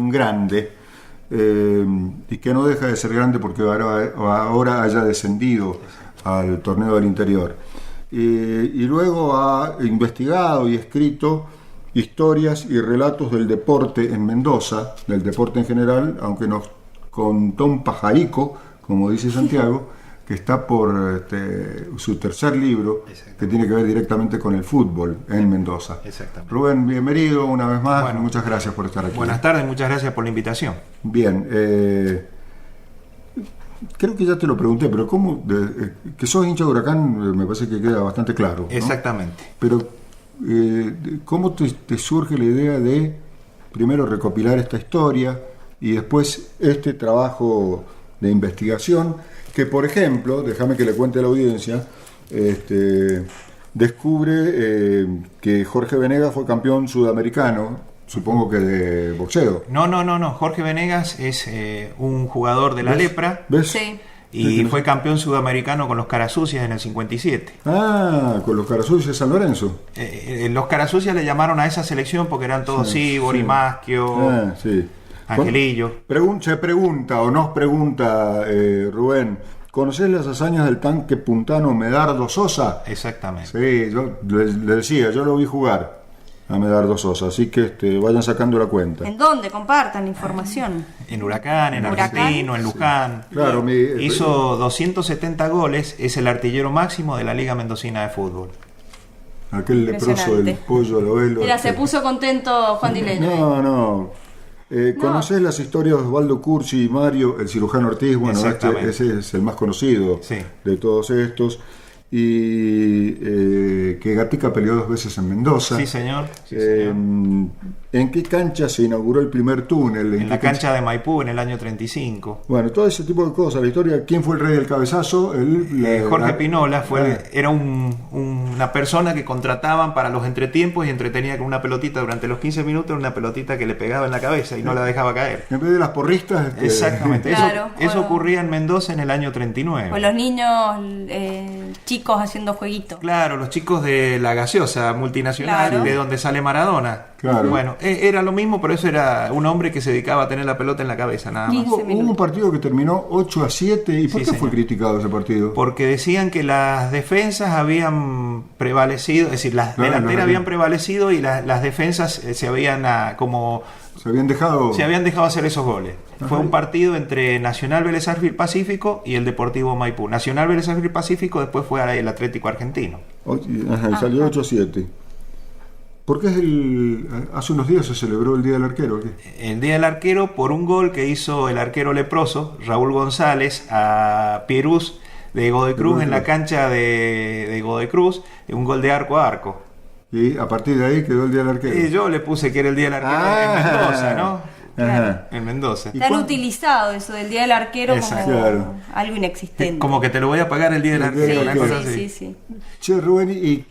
un grande, y que no deja de ser grande porque ahora haya descendido al torneo del interior. Y luego ha investigado y escrito historias y relatos del deporte en Mendoza, del deporte en general, aunque nos contó un pajarico, como dice Santiago, que está por su tercer libro, que tiene que ver directamente con el fútbol en Mendoza. Exactamente. Rubén, bienvenido una vez más. Bueno, muchas gracias por estar aquí. Buenas tardes, muchas gracias por la invitación. Bien, creo que ya te lo pregunté, pero ¿cómo? Que sos hincha de Huracán me parece que queda bastante claro, ¿no? Exactamente. Pero ¿cómo te surge la idea de primero recopilar esta historia y después este trabajo de investigación que, por ejemplo, déjame que le cuente a la audiencia, descubre que Jorge Venegas fue campeón sudamericano, supongo que de boxeo? No. Jorge Venegas es un jugador de la Lepra. ¿Ves? Sí. Y fue campeón sudamericano con los Carasucias en el 57. Ah, con los Carasucias de San Lorenzo. Los Carasucias le llamaron a esa selección porque eran todos Sibori, sí. Maschio, Sí. Angelillo. Se pregunta o nos pregunta Rubén, ¿conocés las hazañas del tanque puntano Medardo Sosa? Exactamente. Sí, yo le decía, yo lo vi jugar a Medardo Sosa, así que vayan sacando la cuenta. ¿En dónde? Compartan información. En Huracán, en Huracán. Argentino, en Luján. Claro, Hizo 270 goles, es el artillero máximo de la Liga Mendocina de Fútbol. Aquel leproso del pollo al ovelo. Mira, se puso contento Juan Dileño. No. ¿Conocés las historias de Osvaldo Curci y Mario, el cirujano Ortiz? Bueno, ese es el más conocido de todos estos. Y que Gatica peleó 2 veces en Mendoza. Sí, señor. Sí, señor. ¿En qué cancha se inauguró el primer túnel? En la cancha de Maipú en el año 35. Bueno, todo ese tipo de cosas. La historia, ¿quién fue el rey del cabezazo? Jorge Pinola era una persona que contrataban para los entretiempos y entretenía con una pelotita durante los 15 minutos, una pelotita que le pegaba en la cabeza y no la dejaba caer. En vez de las porristas. Exactamente. Claro, eso ocurría en Mendoza en el año 39. O los niños chicos haciendo jueguitos. Claro, los chicos de la gaseosa multinacional, claro, de donde sale Maradona. Claro. Bueno, era lo mismo, pero eso era un hombre que se dedicaba a tener la pelota en la cabeza, nada más. Hubo un partido que terminó 8-7. ¿Y por qué fue señor. Criticado ese partido? Porque decían que las defensas habían prevalecido, es decir, las delanteras habían prevalecido y las defensas se habían dejado hacer esos goles. Ajá. Fue un partido entre Nacional Vélez Sarsfield Pacífico y el Deportivo Maipú. Nacional Vélez Sarsfield Pacífico después fue el Atlético Argentino. Y salió 8-7. ¿Por qué hace unos días se celebró el Día del Arquero? ¿Qué? El Día del Arquero por un gol que hizo el arquero leproso, Raúl González, a Pierús de Godoy Cruz en la cancha de Godoy Cruz, un gol de arco a arco. Y a partir de ahí quedó el Día del Arquero. Y yo le puse que era el Día del Arquero en Mendoza, ¿no? Claro, en Mendoza. Tan utilizado eso del Día del Arquero como algo inexistente. Como que te lo voy a pagar el Día del Arquero. Una cosa así. Sí. Che, Rubén, ¿y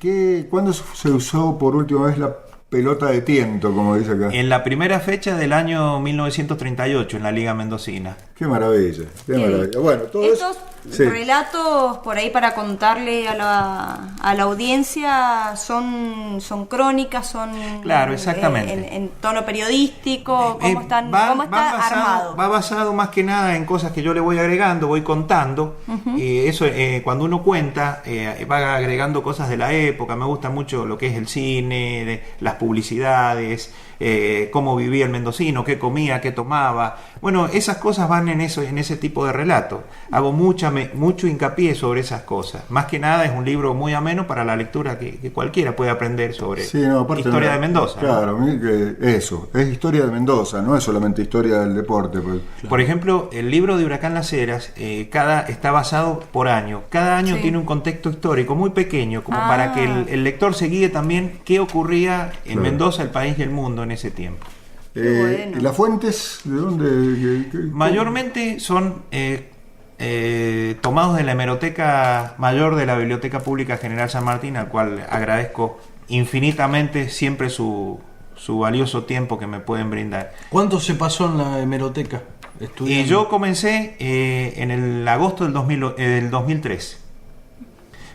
cuándo se usó por última vez la pelota de tiento, como dice acá? En la primera fecha del año 1938 en la Liga Mendocina. Qué maravilla, qué maravilla. Bueno, estos relatos por ahí para contarle a la audiencia son crónicas, son claro, exactamente. En tono periodístico, ¿cómo está armado? Va basado más que nada en cosas que yo le voy agregando, voy contando. Eso cuando uno cuenta va agregando cosas de la época. Me gusta mucho lo que es el cine, las publicidades, cómo vivía el mendocino, qué comía, qué tomaba. Bueno, esas cosas van en ese tipo de relato. Hago mucho hincapié sobre esas cosas. Más que nada es un libro muy ameno para la lectura que cualquiera puede aprender sobre historia de Mendoza. Claro, ¿no? Eso, es historia de Mendoza, no es solamente historia del deporte. Pues. Claro. Por ejemplo, el libro de Huracán Las Heras está basado por año. Cada año tiene un contexto histórico muy pequeño, como para que el lector se guíe también qué ocurría en Mendoza, el país y el mundo en ese tiempo. Bueno. ¿Las fuentes de dónde? Mayormente son tomados de la hemeroteca mayor de la Biblioteca Pública General San Martín, al cual agradezco infinitamente siempre su valioso tiempo que me pueden brindar. ¿Cuánto se pasó en la hemeroteca estudiando? Y yo comencé en el agosto del 2003.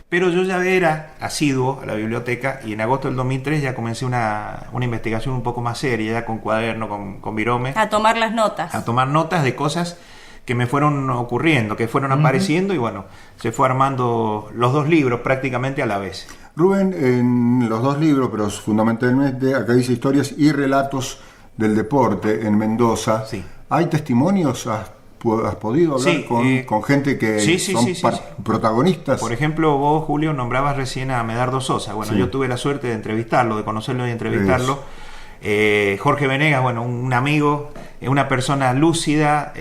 Pero yo ya era asiduo a la biblioteca y en agosto del 2003 ya comencé una investigación un poco más seria, ya con cuaderno, con virome. A tomar las notas. A tomar notas de cosas que me fueron ocurriendo, que fueron apareciendo y bueno, se fue armando los 2 libros prácticamente a la vez. Rubén, en los 2 libros, pero fundamentalmente acá dice historias y relatos del deporte en Mendoza. Sí. ¿Hay testimonios? ¿Has podido hablar con gente que son protagonistas? Por ejemplo, vos, Julio, nombrabas recién a Medardo Sosa. Bueno, yo tuve la suerte de entrevistarlo, de conocerlo y entrevistarlo. Jorge Venegas, bueno, un amigo, una persona lúcida,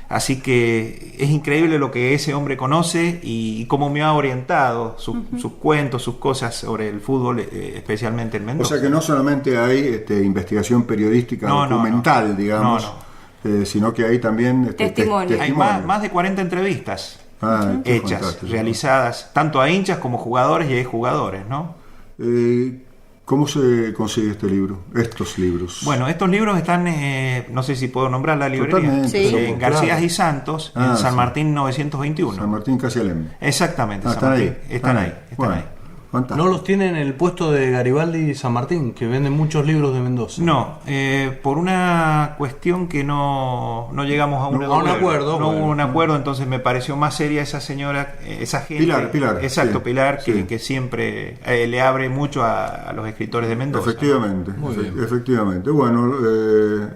así que es increíble lo que ese hombre conoce y cómo me ha orientado sus cuentos, sus cosas sobre el fútbol, especialmente en Mendoza. O sea que no solamente hay investigación periodística documental, digamos, sino que hay también testimonios. Hay más de 40 entrevistas hechas, fantástico, realizadas tanto a hinchas como jugadores y exjugadores, ¿no? ¿Cómo se consigue estos libros? Bueno, estos libros están, no sé si puedo nombrar la librería, en García y Santos, en San Martín 921. San Martín casi Alem. Exactamente, San están Martín. ahí. Están ahí. ¿No los tienen en el puesto de Garibaldi y San Martín, que venden muchos libros de Mendoza? No, por una cuestión que no llegamos a un acuerdo. No hubo un acuerdo, entonces me pareció más seria esa señora, esa gente. Pilar. Exacto, sí, Pilar, sí. Que siempre le abre mucho a los escritores de Mendoza. Efectivamente, ¿no? efectivamente. Bueno,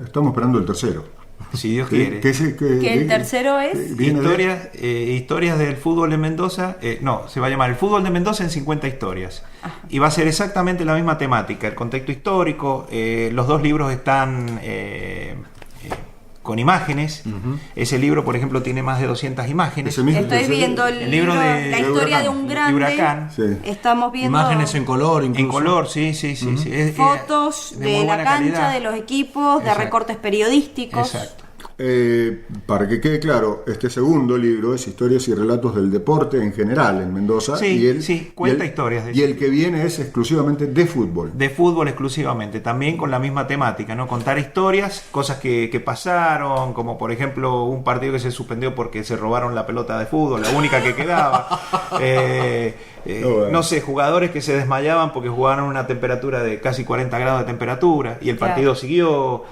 estamos esperando el tercero. Si Dios quiere. Que el tercero es historias del fútbol de Mendoza. Se va a llamar El fútbol de Mendoza en 50 historias. Ajá. Y va a ser exactamente la misma temática, el contexto histórico. Los 2 libros están con imágenes. Ese libro, por ejemplo, tiene más de 200 imágenes. Estoy viendo el libro de la historia de un grande. Huracán. Sí. Estamos viendo imágenes en color, incluso. En color, sí. Fotos de la cancha, calidad. De los equipos, de recortes periodísticos. Exacto. Para que quede claro, este segundo libro es Historias y Relatos del Deporte en general en Mendoza. Cuenta historias. Y el que viene es exclusivamente de fútbol. De fútbol exclusivamente, también con la misma temática, ¿no? Contar historias, cosas que pasaron, como por ejemplo un partido que se suspendió porque se robaron la pelota de fútbol, la única que quedaba. No sé, jugadores que se desmayaban porque jugaban a una temperatura de casi 40 grados de temperatura y el partido siguió.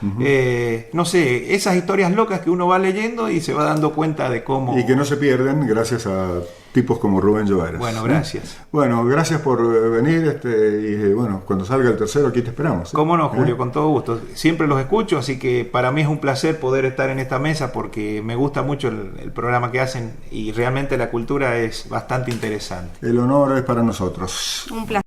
No sé, esas historias locas que uno va leyendo y se va dando cuenta de cómo... Y que no se pierden gracias a tipos como Rubén Lloveras. Bueno, gracias. Bueno, gracias por venir y bueno, cuando salga el tercero aquí te esperamos. Cómo no, Julio, con todo gusto. Siempre los escucho, así que para mí es un placer poder estar en esta mesa porque me gusta mucho el programa que hacen y realmente la cultura es bastante interesante. El honor es para nosotros. Un placer.